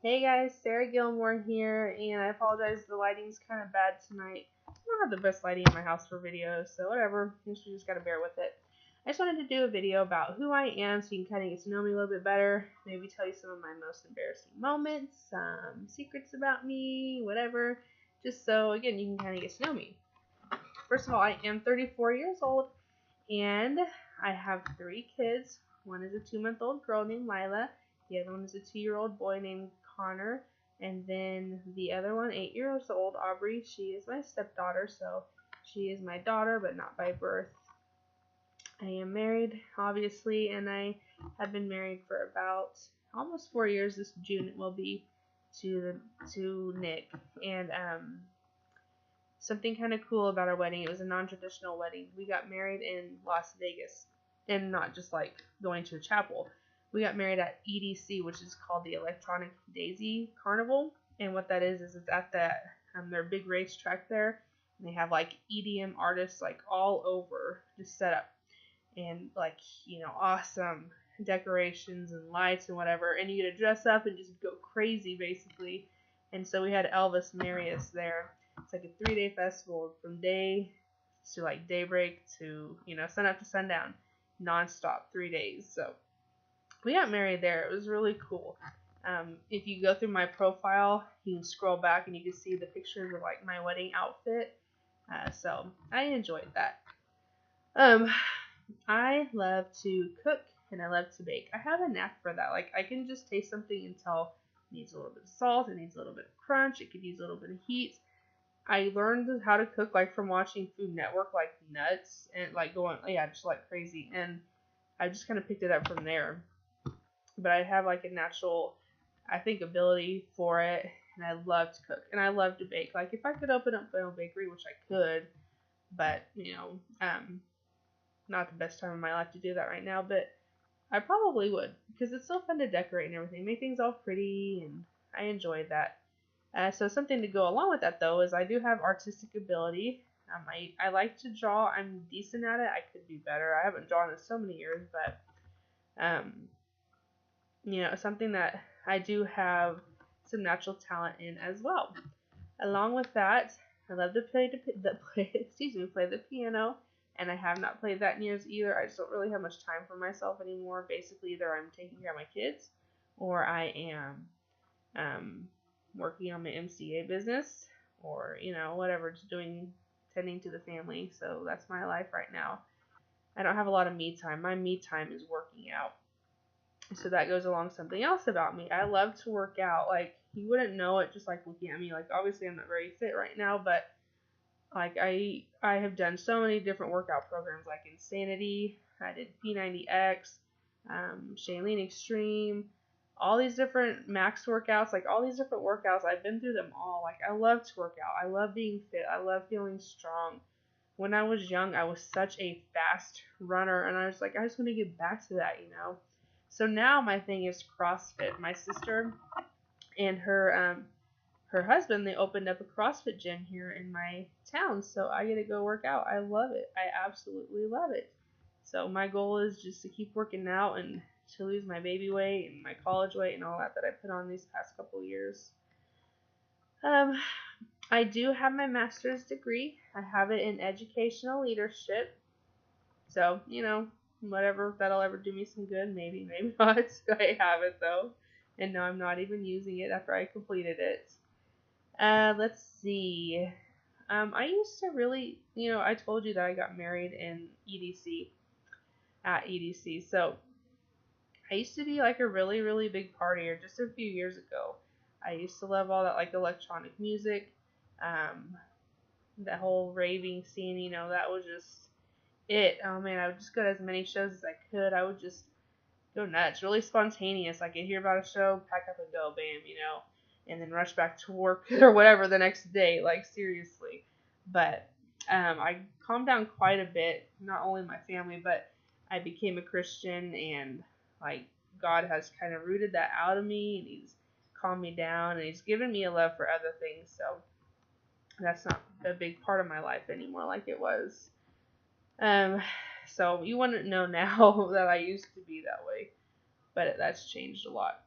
Hey guys, Sarah Gilmore here, and I apologize the lighting's kind of bad tonight. I don't have the best lighting in my house for videos, so whatever, you just gotta bear with it. I just wanted to do a video about who I am so you can kind of get to know me a little bit better, maybe tell you some of my most embarrassing moments, some secrets about me, whatever, just so, again, you can kind of get to know me. First of all, I am 34 years old, and I have 3 kids. One is a 2-month-old girl named Lila. The other one is a 2-year-old boy named Connor. And then the other one, 8 years old, Aubrey. She is my stepdaughter, so she is my daughter, but not by birth. I am married, obviously, and I have been married for about almost 4 years. This June it will be to Nick. And something kind of cool about our wedding. It was a non-traditional wedding. We got married in Las Vegas, and not just like going to a chapel. We got married at EDC, which is called the Electronic Daisy Carnival. And what that is it's at that their big racetrack there, and they have like EDM artists like all over just set up, and like awesome decorations and lights and whatever. And you get to dress up and just go crazy basically. And so we had Elvis marry us there. It's like a 3-day festival from day to like daybreak to sun up to sundown, nonstop, 3 days. So we got married there. It was really cool. If you go through my profile, you can scroll back and you can see the pictures of like my wedding outfit. So I enjoyed that. I love to cook and I love to bake. I have a knack for that. Like I can just taste something and tell it needs a little bit of salt, it needs a little bit of crunch, it could use a little bit of heat. I learned how to cook like from watching Food Network like nuts and like going just like crazy, and I just kind of picked it up from there. But I have like a natural, I think, ability for it, and I love to cook and I love to bake. Like if I could open up my own bakery, which I could, but not the best time of my life to do that right now, but I probably would because it's so fun to decorate and everything, make things all pretty, and I enjoy that. So something to go along with that though is I do have artistic ability. I like to draw. I'm decent at it. I could do better. I haven't drawn in so many years, but something that I do have some natural talent in as well. Along with that, I love to play the piano, and I have not played that in years either. I just don't really have much time for myself anymore. Basically, either I'm taking care of my kids, or I am working on my MCA business, or whatever, just tending to the family. So that's my life right now. I don't have a lot of me time. My me time is working out. So that goes along something else about me. I love to work out. Like you wouldn't know it just like looking at me. Like obviously I'm not very fit right now, but like I have done so many different workout programs like Insanity. I did P90X, Shailene Extreme, all these different max workouts, like all these different workouts. I've been through them all. Like I love to work out. I love being fit. I love feeling strong. When I was young, I was such a fast runner, and I was like, I just want to get back to that, So now my thing is CrossFit. My sister and her husband, they opened up a CrossFit gym here in my town, so I get to go work out. I love it. I absolutely love it. So my goal is just to keep working out and to lose my baby weight and my college weight and all that I put on these past couple years. I do have my master's degree. I have it in educational leadership. So, whatever, that'll ever do me some good. Maybe, maybe not. I have it though. And no, I'm not even using it after I completed it. Let's see. I used to really, I told you that I got married in at EDC. So I used to be like a really, really big partier just a few years ago. I used to love all that like electronic music, that whole raving scene, that was just it. Oh man, I would just go to as many shows as I could. I would just go nuts, really spontaneous. Like I'd hear about a show, pack up and go, bam, and then rush back to work or whatever the next day, like seriously. But I calmed down quite a bit, not only my family, but I became a Christian, and like God has kind of rooted that out of me, and he's calmed me down, and he's given me a love for other things. So that's not a big part of my life anymore like it was. So you wouldn't know now that I used to be that way, but that's changed a lot.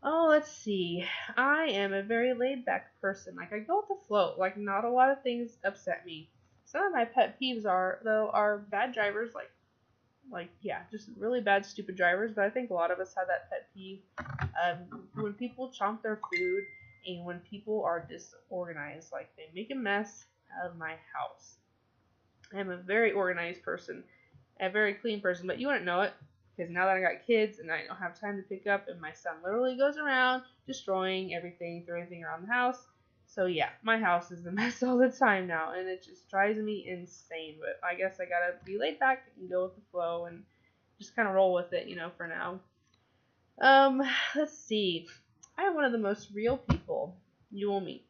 Oh, let's see. I am a very laid back person. Like, I go with the flow. Like, not a lot of things upset me. Some of my pet peeves are bad drivers, yeah, just really bad, stupid drivers. But I think a lot of us have that pet peeve. When people chomp their food and when people are disorganized, like they make a mess out of my house. I'm a very organized person, a very clean person, but you wouldn't know it because now that I got kids and I don't have time to pick up, and my son literally goes around destroying everything, throwing everything around the house. So yeah, my house is a mess all the time now, and it just drives me insane. But I guess I gotta be laid back and go with the flow and just kind of roll with it, for now. Um, let's see. I am one of the most real people you will meet.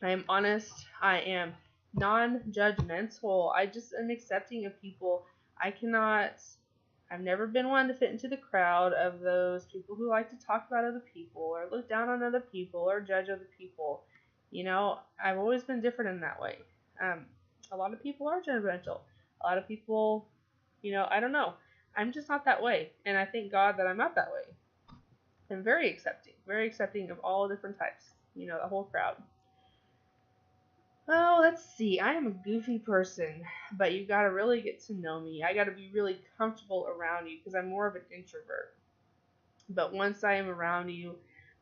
I am honest. I am non-judgmental. I just am accepting of people. I've never been one to fit into the crowd of those people who like to talk about other people or look down on other people or judge other people. I've always been different in that way. A lot of people are judgmental. A lot of people, I don't know. I'm just not that way. And I thank God that I'm not that way. I'm very accepting of all different types, the whole crowd. Oh, let's see. I am a goofy person, but you gotta really get to know me. I gotta be really comfortable around you because I'm more of an introvert. But once I am around you,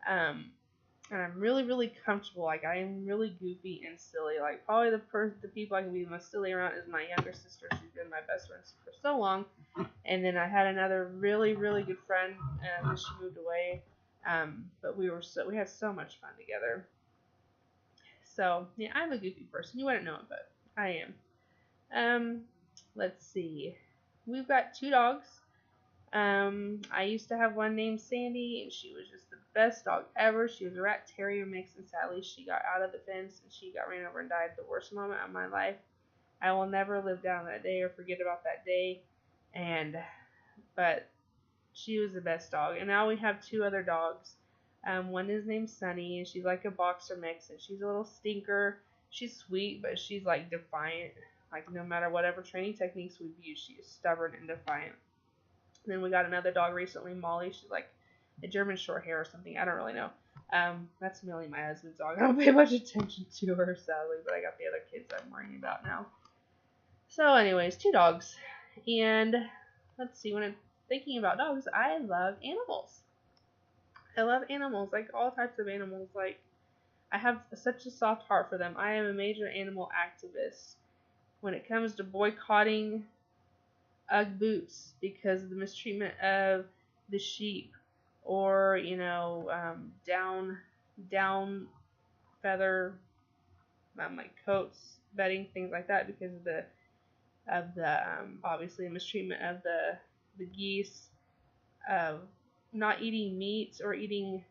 and I'm really, really comfortable, like I am really goofy and silly. Like probably the people I can be the most silly around is my younger sister. She's been my best friend for so long. And then I had another really, really good friend, and she moved away. But we had so much fun together. So yeah, I'm a goofy person. You wouldn't know it, but I am. Let's see. We've got 2 dogs. I used to have one named Sandy, and she was just the best dog ever. She was a rat terrier mix, and sadly, she got out of the fence and she got ran over and died. The worst moment of my life. I will never live down that day or forget about that day. But she was the best dog. And now we have 2 other dogs. One is named Sunny, and she's like a boxer mix, and she's a little stinker. She's sweet, but she's like defiant. Like no matter whatever training techniques we've used, she is stubborn and defiant. And then we got another dog recently, Molly. She's like a German short hair or something. I don't really know. That's mainly my husband's dog. I don't pay much attention to her, sadly, but I got the other kids I'm worrying about now. So anyways, 2 dogs. And let's see, when I'm thinking about dogs, I love animals. I love animals, like all types of animals. Like, I have such a soft heart for them. I am a major animal activist when it comes to boycotting Ugg boots because of the mistreatment of the sheep, or down feather, like coats, bedding, things like that, because of the obviously mistreatment of the geese, not eating meats or eating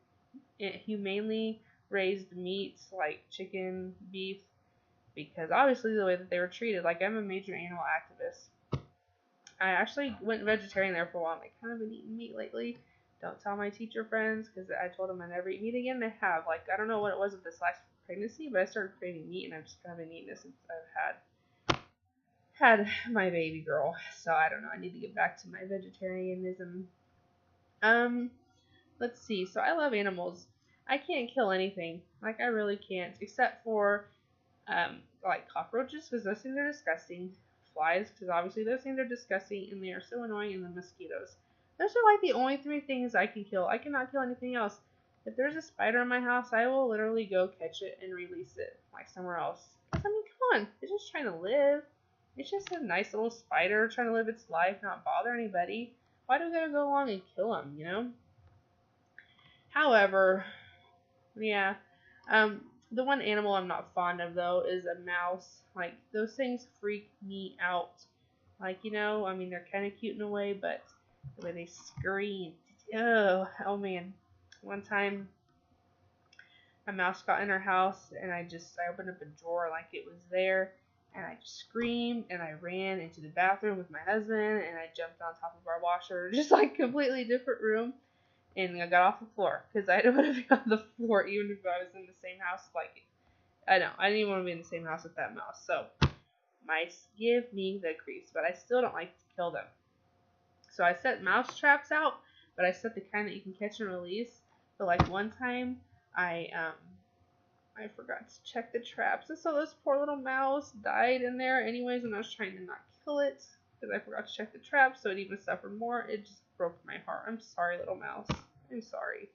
humanely raised meats like chicken, beef, because obviously the way that they were treated. Like, I'm a major animal activist. I actually went vegetarian there for a while. I'm like, kind of been eating meat lately. Don't tell my teacher friends, because I told them I never eat meat again. They have. Like, I don't know what it was with this last pregnancy, but I started craving meat, and I've just kind of been eating it since I've had my baby girl. So I don't know. I need to get back to my vegetarianism. Let's see. So I love animals. I can't kill anything. Like, I really can't, except for like cockroaches, because those things are disgusting. Flies, because obviously those things are disgusting and they are so annoying, and the mosquitoes. Those are like the only 3 things I can kill. I cannot kill anything else. If there's a spider in my house, I will literally go catch it and release it like somewhere else. Because I mean, come on, it's just trying to live. It's just a nice little spider trying to live its life, not bother anybody. Why do we gotta go along and kill them, However, yeah, the one animal I'm not fond of, though, is a mouse. Like, those things freak me out. Like, I mean, they're kind of cute in a way, but the way they scream. Oh man. One time, a mouse got in our house, and I opened up a drawer like it was there, and I just screamed, and I ran into the bathroom with my husband, and I jumped on top of our washer, just like completely different room. And I got off the floor because I didn't want to be on the floor, even if I was in the same house. Like, I didn't even want to be in the same house with that mouse. So, mice give me the creeps, but I still don't like to kill them. So I set mouse traps out, but I set the kind that you can catch and release. But like one time I forgot to check the traps, and so this poor little mouse died in there anyways, and I was trying to not kill it because I forgot to check the traps, so it even suffered more. It just broke my heart. I'm sorry, little mouse. I'm sorry.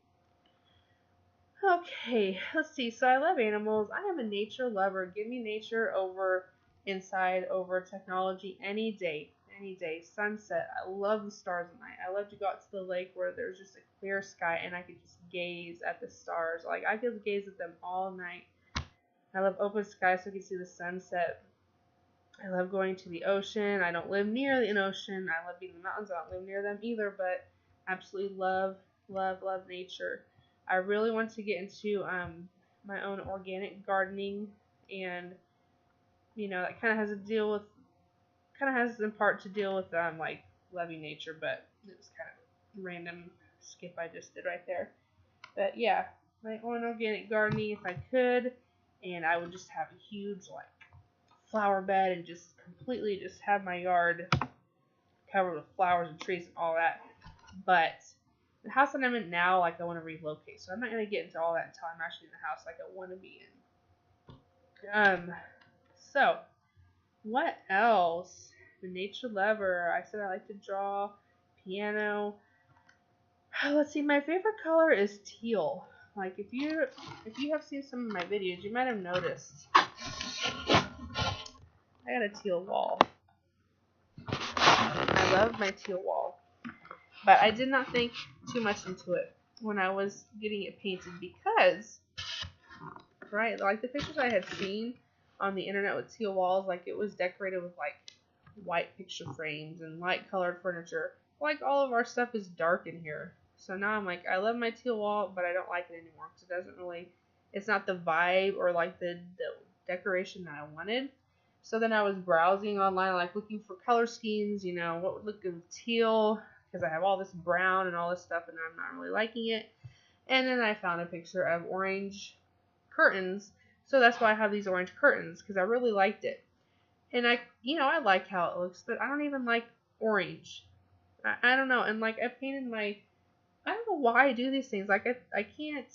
Okay, let's see. So I love animals. I am a nature lover. Give me nature over inside, over technology any day. Any day. Sunset. I love the stars at night. I love to go out to the lake where there's just a clear sky and I could just gaze at the stars. Like, I could gaze at them all night. I love open sky so I can see the sunset. I love going to the ocean. I don't live near the ocean. I love being in the mountains. I don't live near them either, but absolutely love nature. I really want to get into my own organic gardening, and that kind of has in part to deal with like loving nature, but it was kind of random skip I just did right there. But yeah, my own organic gardening if I could, and I would just have a huge like flower bed and just completely just have my yard covered with flowers and trees and all that. But the house that I'm in now, like, I want to relocate, so I'm not going to get into all that until I'm actually in the house like I want to be in. So what else? The nature lover. I said I like to draw, piano. Let's see, my favorite color is teal. Like, if you have seen some of my videos, you might have noticed I got a teal wall. I love my teal wall. But I did not think too much into it when I was getting it painted because, right, like the pictures I had seen on the internet with teal walls, like it was decorated with like white picture frames and light colored furniture. Like all of our stuff is dark in here. So now I'm like, I love my teal wall, but I don't like it anymore because it's not the vibe or like the decoration that I wanted. So then I was browsing online, like looking for color schemes, what would look good with teal, because I have all this brown and all this stuff and I'm not really liking it. And then I found a picture of orange curtains. So that's why I have these orange curtains, because I really liked it. And I like how it looks, but I don't even like orange. I don't know. And like I painted I don't know why I do these things. Like I painted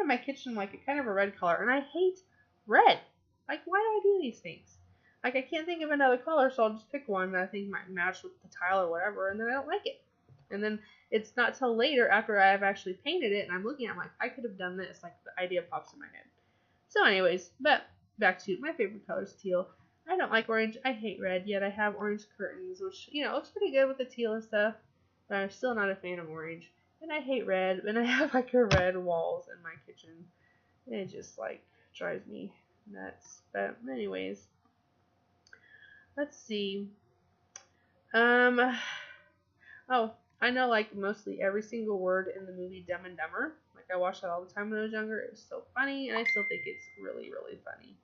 my kitchen like a kind of a red color, and I hate red. Like, why do I do these things? Like, I can't think of another color, so I'll just pick one that I think might match with the tile or whatever, and then I don't like it. And then it's not till later after I've actually painted it and I'm looking at it, I'm like, I could have done this. Like, the idea pops in my head. So anyways, but back to my favorite color is teal. I don't like orange. I hate red, yet I have orange curtains, which, looks pretty good with the teal and stuff, but I'm still not a fan of orange. And I hate red, and I have, like, a red walls in my kitchen. And it just, like, drives me nuts. But anyways, let's see. Oh, I know like mostly every single word in the movie Dumb and Dumber. Like, I watched that all the time when I was younger. It was so funny, and I still think it's really, really funny.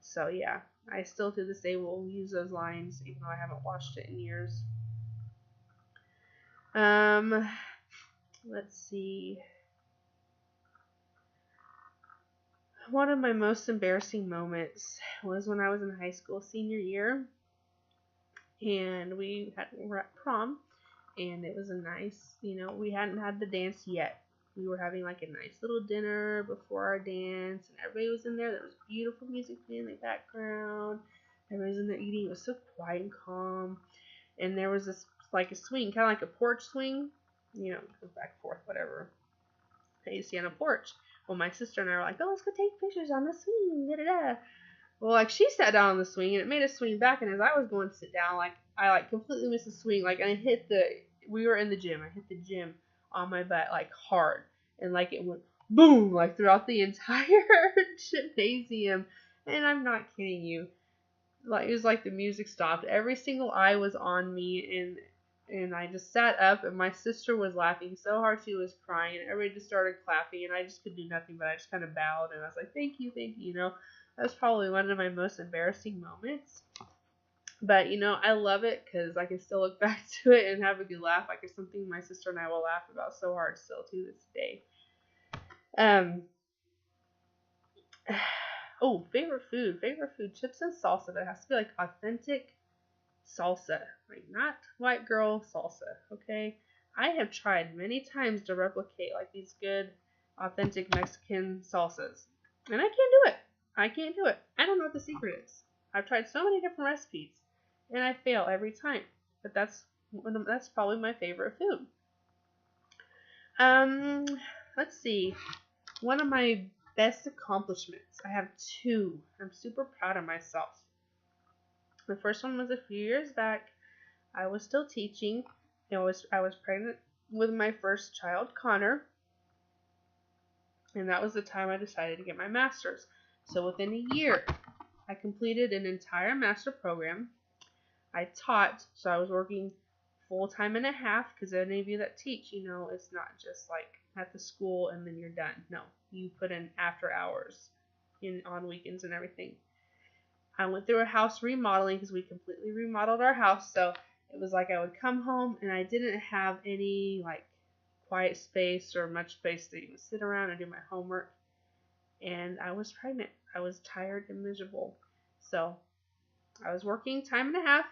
So yeah, I still to this day will use those lines even though I haven't watched it in years. Let's see. One of my most embarrassing moments was when I was in high school senior year, and we were at prom, and it was a nice, we hadn't had the dance yet. We were having like a nice little dinner before our dance, and everybody was in there. There was beautiful music playing in the background. Everybody was in there eating. It was so quiet and calm, and there was this like a swing, kind of like a porch swing, goes back and forth, whatever that you see on a porch. Well, my sister and I were like, oh, let's go take pictures on the swing, da-da-da. Well, like, she sat down on the swing, and it made us swing back, and as I was going to sit down, like, I, like, completely missed the swing, like, and we were in the gym, I hit the gym on my butt, like, hard, and, like, it went boom, like, throughout the entire gymnasium, and I'm not kidding you. Like, it was like the music stopped. Every single eye was on me, and I just sat up, and my sister was laughing so hard she was crying, and everybody just started clapping, and I just could do nothing, but I just kind of bowed, and I was like, thank you, That was probably one of my most embarrassing moments. But, I love it because I can still look back to it and have a good laugh. Like, it's something my sister and I will laugh about so hard still to this day. Oh, favorite food, chips and salsa. But it has to be like authentic salsa, like not white girl salsa, okay? I have tried many times to replicate like these good, authentic Mexican salsas, and I can't do it. I can't do it. I don't know what the secret is. I've tried so many different recipes, and I fail every time. But that's probably my favorite food. Let's see. One of my best accomplishments. I have two. I'm super proud of myself. The first one was a few years back. I was still teaching. I was pregnant with my first child, Connor, and that was the time I decided to get my master's. So within a year, I completed an entire master program. I taught, so I was working full-time and a half, because any of you that teach, you know, it's not just like at the school and then you're done. No, you put in after hours, on weekends and everything. I went through a house remodeling because we completely remodeled our house, so it was like I would come home and I didn't have any like quiet space or much space to even sit around and do my homework. And I was pregnant. I was tired and miserable. So I was working time and a half.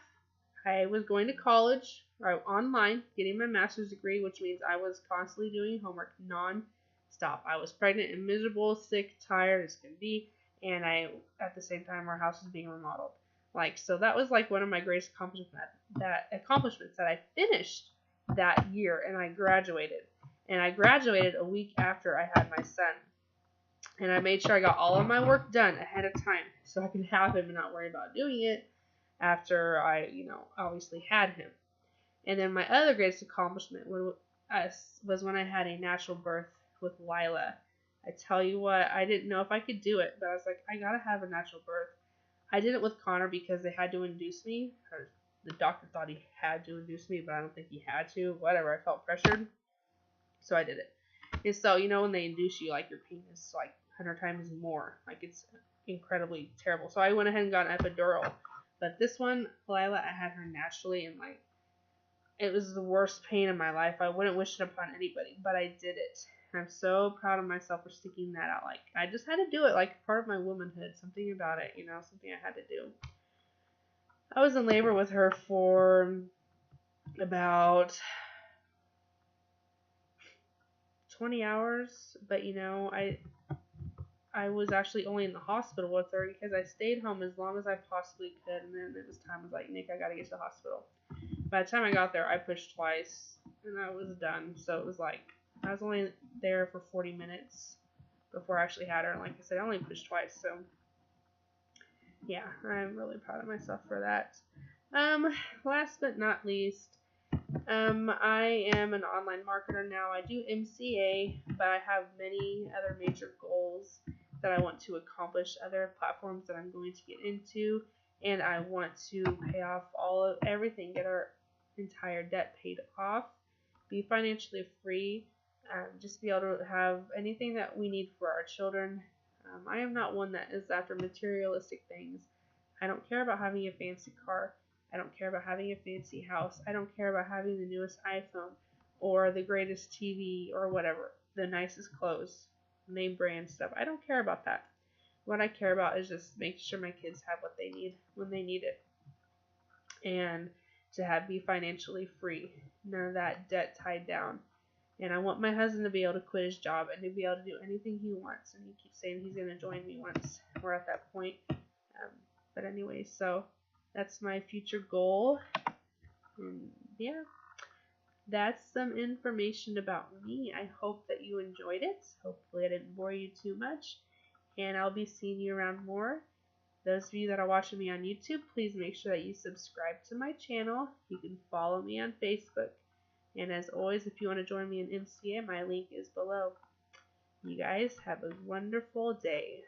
I was going to college or online, getting my master's degree, which means I was constantly doing homework non-stop. I was pregnant and miserable, sick, tired as can be, and at the same time our house was being remodeled. So that was like one of my greatest accomplishments that I finished that year, and I graduated. And I graduated a week after I had my son. And I made sure I got all of my work done ahead of time so I could have him and not worry about doing it after I, obviously had him. And then my other greatest accomplishment was when I had a natural birth with Lila. I tell you what, I didn't know if I could do it, but I was like, I gotta have a natural birth. I did it with Connor because they had to induce me, or the doctor thought he had to induce me, but I don't think he had to. Whatever, I felt pressured, so I did it. And so, when they induce you, like your pain is like 100 times more. Like it's incredibly terrible. So I went ahead and got an epidural. But this one, Lila, I had her naturally, and like it was the worst pain in my life. I wouldn't wish it upon anybody, but I did it. I'm so proud of myself for sticking that out. Like I just had to do it, like part of my womanhood. Something about it, something I had to do. I was in labor with her for about 20 hours, but I was actually only in the hospital with her because I stayed home as long as I possibly could, and then it was time. I was like, Nick, I gotta get to the hospital. By the time I got there, I pushed twice, and I was done. So it was like I was only there for 40 minutes before I actually had her, and like I said, I only pushed twice. So yeah, I'm really proud of myself for that. Last but not least, I am an online marketer now. I do MCA, but I have many other major goals that I want to accomplish, other platforms that I'm going to get into, and I want to pay off everything, get our entire debt paid off, be financially free, just be able to have anything that we need for our children. I am not one that is after materialistic things. I don't care about having a fancy car. I don't care about having a fancy house. I don't care about having the newest iPhone or the greatest TV or whatever, the nicest clothes, name brand stuff. I don't care about that. What I care about is just making sure my kids have what they need when they need it, and to be financially free, none of that debt tied down. And I want my husband to be able to quit his job and to be able to do anything he wants. And he keeps saying he's going to join me once we're at that point. But anyway, so that's my future goal. And yeah, that's some information about me. I hope that you enjoyed it. Hopefully I didn't bore you too much. And I'll be seeing you around more. Those of you that are watching me on YouTube, please make sure that you subscribe to my channel. You can follow me on Facebook. And as always, if you want to join me in MCA, my link is below. You guys have a wonderful day.